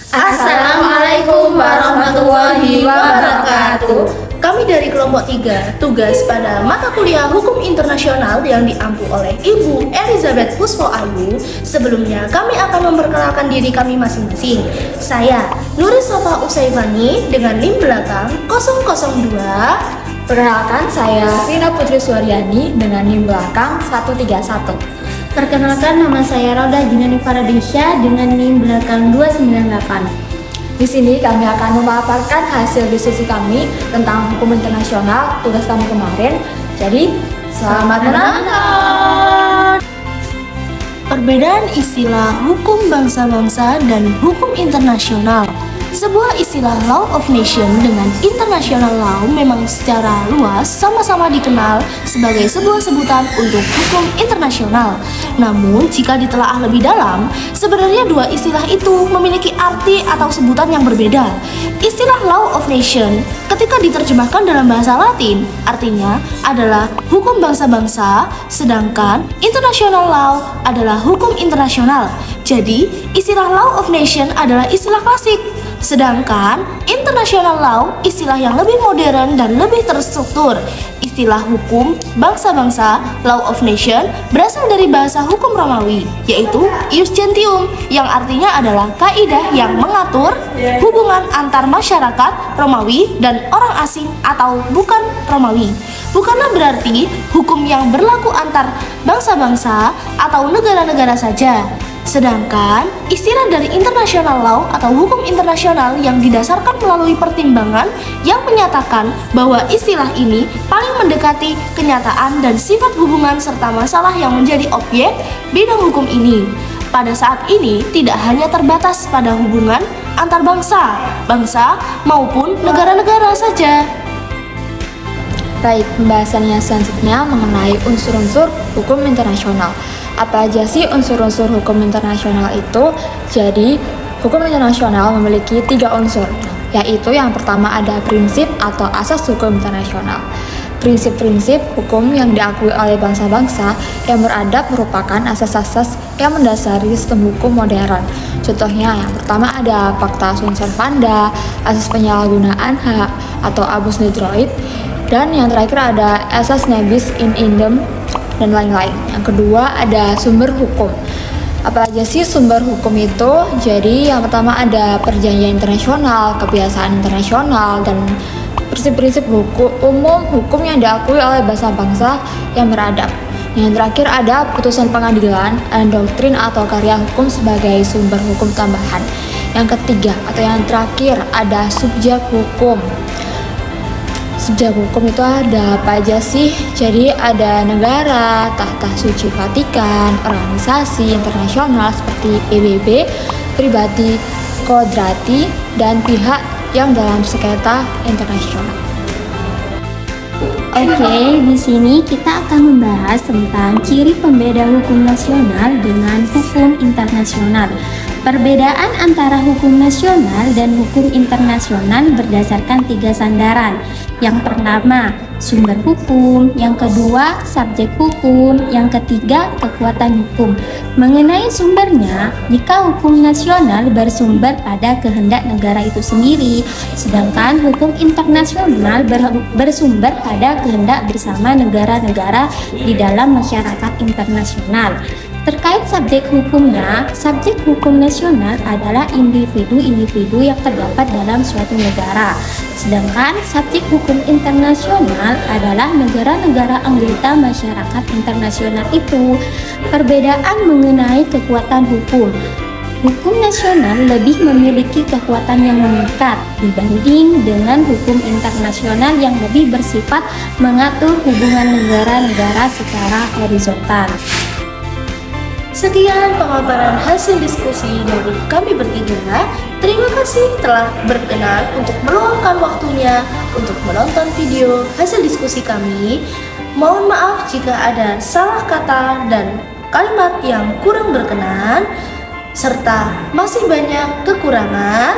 Assalamualaikum warahmatullahi wabarakatuh. Kami dari kelompok 3 tugas pada mata kuliah Hukum Internasional yang diampu oleh Ibu Elizabeth Puspo Ayu. Sebelumnya kami akan memperkenalkan diri kami masing-masing. Saya Nuris Sofa Usaifani dengan NIM belakang 002. Perkenalkan, saya Rina Putri Suaryani dengan NIM belakang 131. Perkenalkan, nama saya Roda Jinani Faradisha dengan NIM belakang 298. Di sini kami akan memaparkan hasil diskusi kami tentang hukum internasional tugas kami kemarin. Jadi, selamat menonton! Perbedaan istilah hukum bangsa-bangsa dan hukum internasional. Sebuah istilah law of nation dengan international law memang secara luas sama-sama dikenal sebagai sebuah sebutan untuk hukum internasional. Namun, jika ditelaah lebih dalam, sebenarnya dua istilah itu memiliki arti atau sebutan yang berbeda. Istilah law of nation ketika diterjemahkan dalam bahasa Latin artinya adalah hukum bangsa-bangsa, sedangkan international law adalah hukum internasional. Jadi, istilah law of nation adalah istilah klasik. Sedangkan international law istilah yang lebih modern dan lebih terstruktur. Istilah hukum bangsa-bangsa law of nation berasal dari bahasa hukum Romawi, yaitu ius gentium, yang artinya adalah kaidah yang mengatur hubungan antar masyarakat Romawi dan orang asing atau bukan Romawi. Bukanlah berarti hukum yang berlaku antar bangsa-bangsa atau negara-negara saja. Sedangkan istilah dari international law atau hukum internasional yang didasarkan melalui pertimbangan yang menyatakan bahwa istilah ini paling mendekati kenyataan dan sifat hubungan serta masalah yang menjadi objek bidang hukum ini. Pada saat ini tidak hanya terbatas pada hubungan antar bangsa maupun negara-negara saja. Baik, pembahasannya selanjutnya mengenai unsur-unsur hukum internasional. Apa aja sih unsur-unsur hukum internasional itu? Jadi, hukum internasional memiliki 3 unsur, yaitu yang pertama ada prinsip atau asas hukum internasional. Prinsip-prinsip hukum yang diakui oleh bangsa-bangsa yang beradab merupakan asas-asas yang mendasari sistem hukum modern. Contohnya, yang pertama ada Pacta Sunt Servanda, asas penyalahgunaan hak atau abus netroid, dan yang terakhir ada asas nebis in idem, dan lain-lain. Yang kedua ada sumber hukum. Apa aja sih sumber hukum itu? Jadi yang pertama ada perjanjian internasional, kebiasaan internasional, dan prinsip-prinsip umum hukum yang diakui oleh bangsa-bangsa yang beradab. Yang terakhir ada putusan pengadilan dan doktrin atau karya hukum sebagai sumber hukum tambahan. Yang ketiga atau yang terakhir ada subjek hukum. Subjek hukum itu ada apa aja sih? Jadi ada negara, tahta suci Vatikan, organisasi internasional seperti PBB, pribadi, kodrati, dan pihak yang dalam sengketa internasional. Oke, di sini kita akan membahas tentang ciri pembeda hukum nasional dengan hukum internasional. Perbedaan antara hukum nasional dan hukum internasional berdasarkan 3 sandaran. Yang pertama, sumber hukum, yang kedua, subjek hukum, yang ketiga, kekuatan hukum. Mengenai sumbernya, jika hukum nasional bersumber pada kehendak negara itu sendiri, sedangkan hukum internasional bersumber pada kehendak bersama negara-negara di dalam masyarakat internasional. Terkait subjek hukumnya, subjek hukum nasional adalah individu-individu yang terdapat dalam suatu negara. Sedangkan subjek hukum internasional adalah negara-negara anggota masyarakat internasional itu. Perbedaan mengenai kekuatan hukum. Hukum nasional lebih memiliki kekuatan yang mengikat dibanding dengan hukum internasional yang lebih bersifat mengatur hubungan negara-negara secara horizontal. Sekian pemaparan hasil diskusi dari kami bertiga. Terima kasih telah berkenan untuk meluangkan waktunya untuk menonton video hasil diskusi kami. Mohon maaf jika ada salah kata dan kalimat yang kurang berkenan, serta masih banyak kekurangan.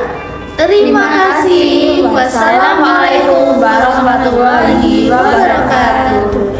Terima kasih. Wassalamualaikum warahmatullahi wabarakatuh.